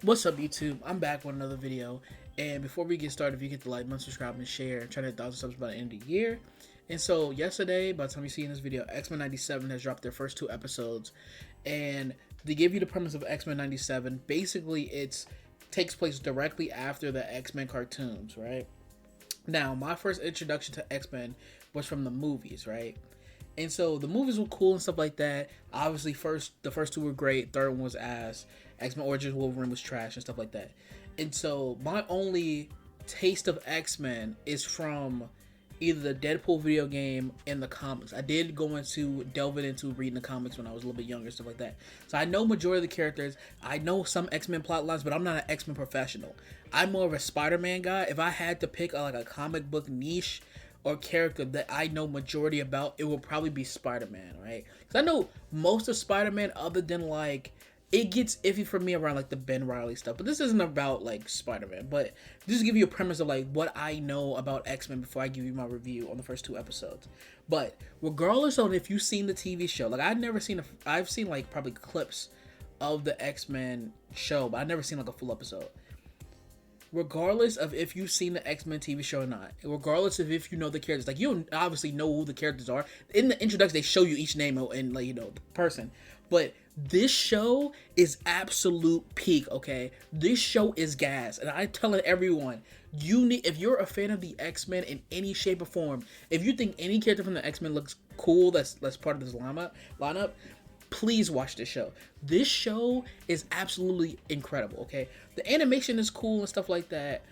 What's up, YouTube? I'm back with another video. And before we get started, if you get to like, subscribe, and share, try to hit 1,000 subs by the end of the year. And so, yesterday, by the time you see in this video, X-Men 97 has dropped their first two episodes. And they give you the premise of X-Men 97. Basically, it takes place directly after the X-Men cartoons, right? Now, my first introduction to X-Men was from the movies, right? And so the movies were cool and stuff like that. Obviously, the first two were great. Third one was ass. X-Men Origins Wolverine was trash and stuff like that. And so my only taste of X-Men is from either the Deadpool video game and the comics. I did go into delving into reading the comics when I was a little bit younger, stuff like that. So I know majority of the characters. I know some X-Men plot lines, but I'm not an X-Men professional. I'm more of a Spider-Man guy. If I had to pick like a comic book niche or character that I know majority about, it will probably be Spider-Man, right? Because I know most of Spider-Man, other than like, it gets iffy for me around like the Ben Riley stuff. But this isn't about like Spider-Man, but just give you a premise of like what I know about X-Men before I give you my review on the first two episodes. But regardless of if you've seen the TV show, like I've seen like probably clips of the X-Men show, but I've never seen like a full episode. Regardless of if you've seen the X-Men TV show or not, regardless of if you know the characters, like you don't obviously know who the characters are. In the introduction, they show you each name and like the person. But this show is absolute peak, okay? This show is gas, and I'm telling everyone, if you're a fan of the X-Men in any shape or form, if you think any character from the X-Men looks cool, that's part of this lineup, please watch this show. This show is absolutely incredible, okay? The animation is cool and stuff like that,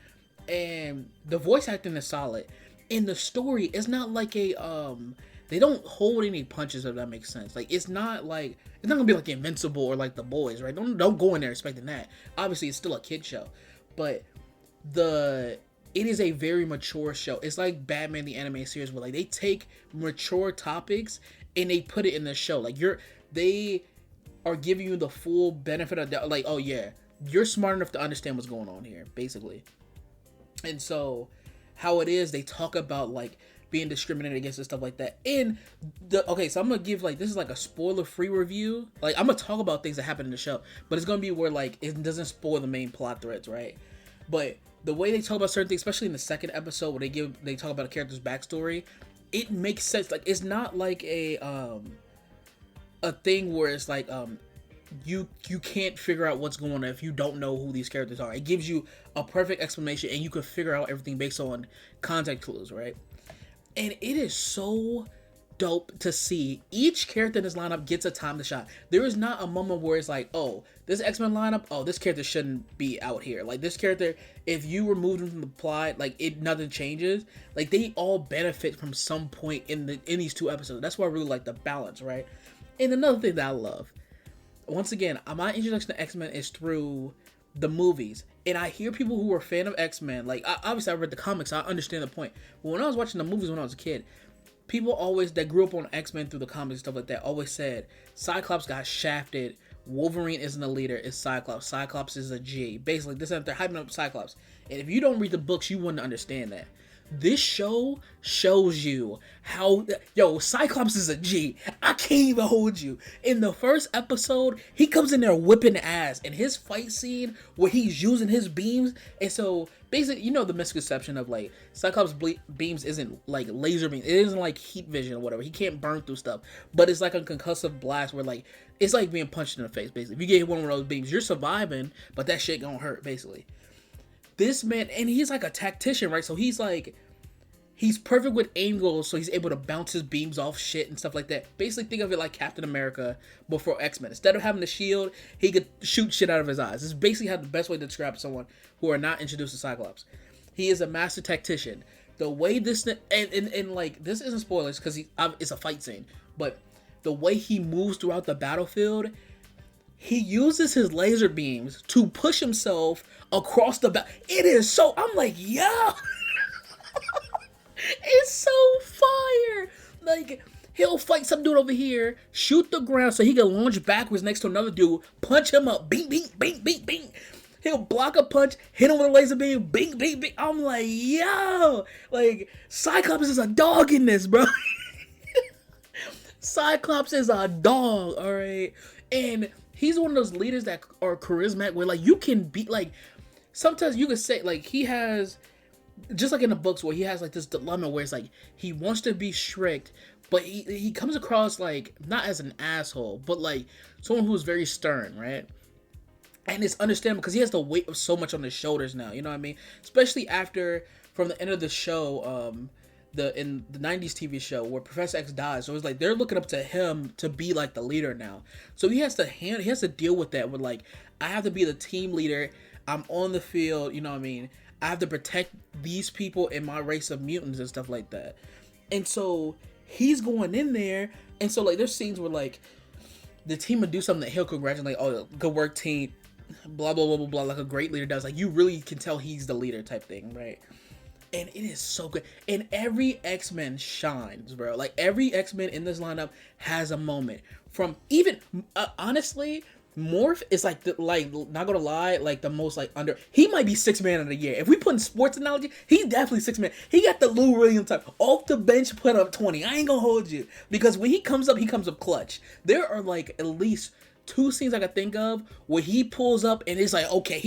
and the voice acting is solid. And the story is not like they don't hold any punches, if that makes sense. Like it's not gonna be like Invincible or like The Boys, right? Don't go in there expecting that. Obviously it's still a kid show. But it is a very mature show. It's like Batman the animated series where like they take mature topics and they put it in the show. Like they are giving you the full benefit of that. Like, oh yeah, you're smart enough to understand what's going on here, basically. And so, how it is, they talk about like being discriminated against and stuff like that. So I'm gonna give like this is like a spoiler-free review. Like I'm gonna talk about things that happen in the show, but it's gonna be where like it doesn't spoil the main plot threads, right? But the way they talk about certain things, especially in the second episode where they talk about a character's backstory, it makes sense. Like it's not like a thing where it's like you can't figure out what's going on if you don't know who these characters are. It gives you a perfect explanation and you can figure out everything based on context clues, right? And it is so dope to see each character in this lineup gets a time to shine. There is not a moment where it's like, oh, this X-Men lineup, oh, this character shouldn't be out here. Like this character, if you remove them from the plot, like nothing changes. Like they all benefit from some point in these two episodes. That's why I really like the balance, right? And another thing that I love, once again, my introduction to X-Men is through the movies. And I hear people who are a fan of X-Men, like obviously I read the comics, so I understand the point. But when I was watching the movies when I was a kid, people always that grew up on X-Men through the comics and stuff like that always said Cyclops got shafted. Wolverine isn't a leader, it's Cyclops. Cyclops is a G. Basically, they're hyping up Cyclops. And if you don't read the books, you wouldn't understand that. This show shows you how, Cyclops is a G. I can't even hold you. In the first episode, he comes in there whipping ass. And his fight scene where he's using his beams. And so, basically, the misconception of, like, Cyclops beams isn't, like, laser beams. It isn't, like, heat vision or whatever. He can't burn through stuff. But it's, like, a concussive blast where, like, it's like being punched in the face, basically. If you get one of those beams, you're surviving, but that shit gonna hurt, basically. This man, and he's like a tactician, right? So he's perfect with angles, so he's able to bounce his beams off shit and stuff like that. Basically, think of it like Captain America before X-Men. Instead of having the shield, he could shoot shit out of his eyes. This is basically how the best way to describe someone who are not introduced to Cyclops. He is a master tactician. The way this, and like, this isn't spoilers because it's a fight scene, but the way he moves throughout the battlefield, he uses his laser beams to push himself across the back. It is so, I'm like, yeah. It's so fire. Like, he'll fight some dude over here, shoot the ground so he can launch backwards next to another dude, punch him up, bing, bing, bing, bing, bing. He'll block a punch, hit him with a laser beam, bing, bing, bing. I'm like, yo. Like, Cyclops is a dog in this, bro. Cyclops is a dog, alright? And he's one of those leaders that are charismatic where like you can be like sometimes you could say like he has just like in the books where he has like this dilemma where it's like he wants to be strict, but he comes across like not as an asshole, but like someone who's very stern, right? And it's understandable because he has the weight of so much on his shoulders now. You know what I mean? Especially after from the end of the show, in the '90s TV show where Professor X dies. So it's like they're looking up to him to be like the leader now. So he has to deal with that. With like, I have to be the team leader. I'm on the field. You know what I mean? I have to protect these people in my race of mutants and stuff like that. And so he's going in there, and so like there's scenes where like the team would do something that he'll congratulate, oh, good work team, blah blah blah blah blah, like a great leader does. Like you really can tell he's the leader type thing, right? And it is so good. And every X-Men shines, bro. Like every X-Men in this lineup has a moment. From even honestly, Morph is like not gonna lie, like the most like under. He might be sixth man of the year. If we put in sports analogy, he's definitely sixth man. He got the Lou Williams type off the bench, put up 20. I ain't gonna hold you because when he comes up clutch. There are like at least two scenes I can think of where he pulls up and it's like, okay,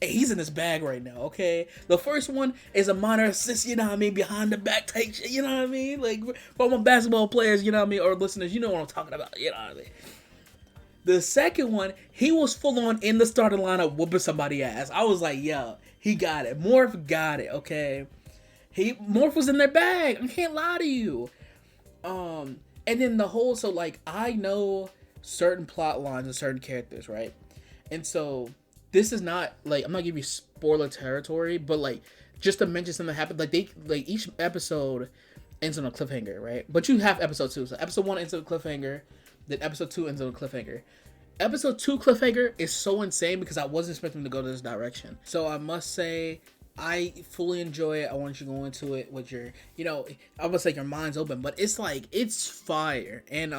he's in his bag right now, okay? The first one is a minor assist, you know what I mean, behind the back type shit, you know what I mean? Like, for my basketball players, you know what I mean, or listeners, you know what I'm talking about, you know what I mean? The second one, he was full on in the starting lineup whooping somebody ass. I was like, yo, he got it. Morph got it, okay? Morph was in their bag. I can't lie to you. And then so like, I know certain plot lines and certain characters, right? And so this is not like I'm not giving you spoiler territory, but like just to mention something that happened, like each episode ends on a cliffhanger, right? But you have episode 2, so episode 1 ends on a cliffhanger, then episode 2 ends on a cliffhanger. Episode 2 cliffhanger is so insane because I wasn't expecting to go this direction. So I must say, I fully enjoy it. I want you to go into it with your, I would say your mind's open, but it's like, it's fire. And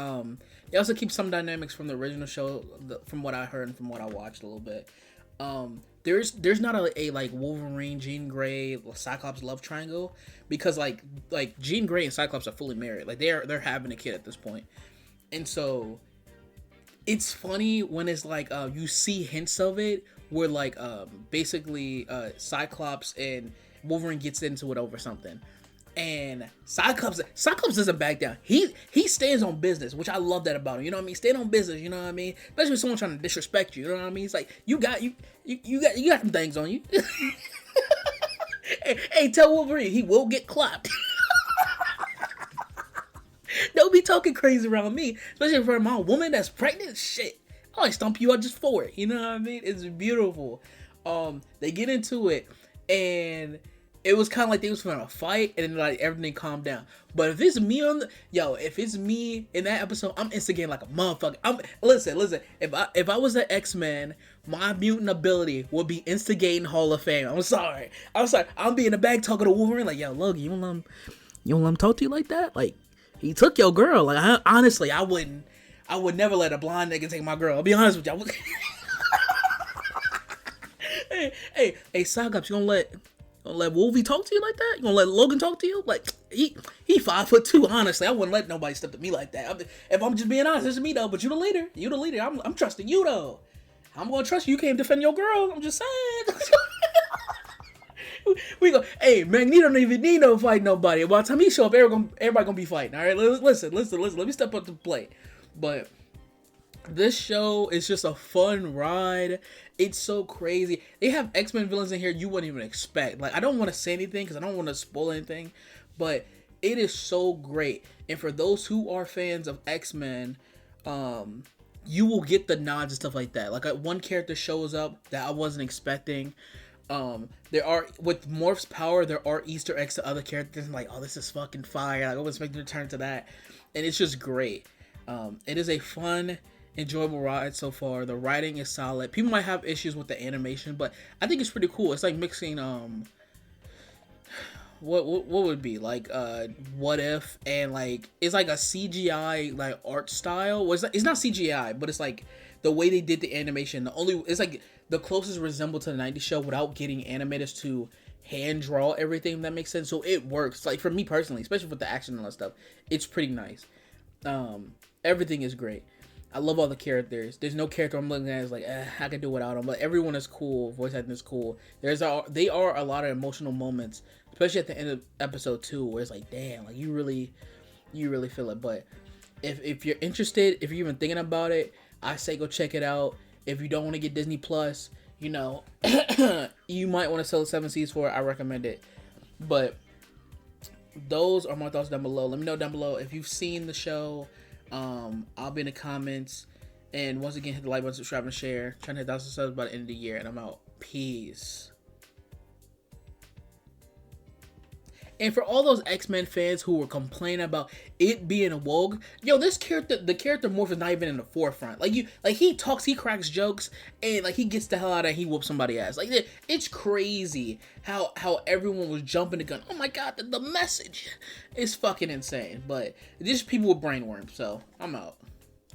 it also keeps some dynamics from the original show, from what I heard and from what I watched a little bit. There's not a like Wolverine, Jean Grey, Cyclops love triangle because like Jean Grey and Cyclops are fully married. Like they're having a kid at this point. And so it's funny when it's like you see hints of it where like basically Cyclops and Wolverine gets into it over something. And Cyclops doesn't back down. He stands on business, which I love that about him. You know what I mean? Stand on business, you know what I mean? Especially when someone trying to disrespect you, you know what I mean? It's like you got some things on you. hey, tell Wolverine he will get clapped. Don't be talking crazy around me, especially for my woman that's pregnant. Shit, I like stomp you out just for it. You know what I mean? It's beautiful. They get into it, and it was kind of like they was gonna fight, and then like everything calmed down. But if it's me if it's me in that episode, I'm instigating like a motherfucker. Listen. If I was an X-Men, my mutant ability would be instigating Hall of Fame. I'm sorry. I'm being in the bag talking to Wolverine like, yo, Logan, you don't let him talk to you like that? Like, he took your girl. Like, honestly, I would never let a blind nigga take my girl. I'll be honest with y'all. hey, Cyclops, you gonna let Wolvie talk to you like that? You gonna let Logan talk to you? Like, he 5'2". Honestly, I wouldn't let nobody step to me like that. If I'm just being honest, this is me though. But you the leader. I'm trusting you though. I'm gonna trust you. You can't defend your girl. I'm just saying. We go, hey, Magneto don't even need no fight nobody. By the time he show up, everybody gonna be fighting. All right, listen. Let me step up to the plate. But this show is just a fun ride. It's so crazy. They have X-Men villains in here you wouldn't even expect. Like, I don't want to say anything because I don't want to spoil anything, but it is so great. And for those who are fans of X-Men, you will get the nods and stuff like that. Like, one character shows up that I wasn't expecting. There are, with Morph's power, there are Easter eggs to other characters. I'm like, oh, this is fucking fire. Like, I was expecting to turn to that. And it's just great. It is a fun, enjoyable ride so far. The writing is solid. People might have issues with the animation, but I think it's pretty cool. It's like mixing, what would it be? Like, What If, and like, it's like a CGI, like, art style. Well, it's not CGI, but it's like, the way they did the animation, it's like the closest resemble to the 90s show without getting animators to hand draw everything, if that makes sense. So it works. Like, for me personally, especially with the action and all that stuff, it's pretty nice. Everything is great. I love all the characters. There's no character I'm looking at is like, I could do without them. But everyone is cool. Voice acting is cool. They are a lot of emotional moments, especially at the end of episode 2, where it's like, damn, like you really feel it. But if you're interested, if you're even thinking about it, I say go check it out. If you don't want to get Disney Plus, you know, you might want to sell the 7 Seas for it. I recommend it. But those are my thoughts down below. Let me know down below if you've seen the show. I'll be in the comments. And once again, hit the like button, subscribe, and share. Trying to hit 1,000 subs by the end of the year. And I'm out. Peace. And for all those X-Men fans who were complaining about it being woke, yo, the character Morph is not even in the forefront. Like he talks, he cracks jokes, and like he gets the hell out and he whoops somebody ass. Like it's crazy how everyone was jumping the gun. Oh my god, the message is fucking insane. But just people with brainworms. So I'm out.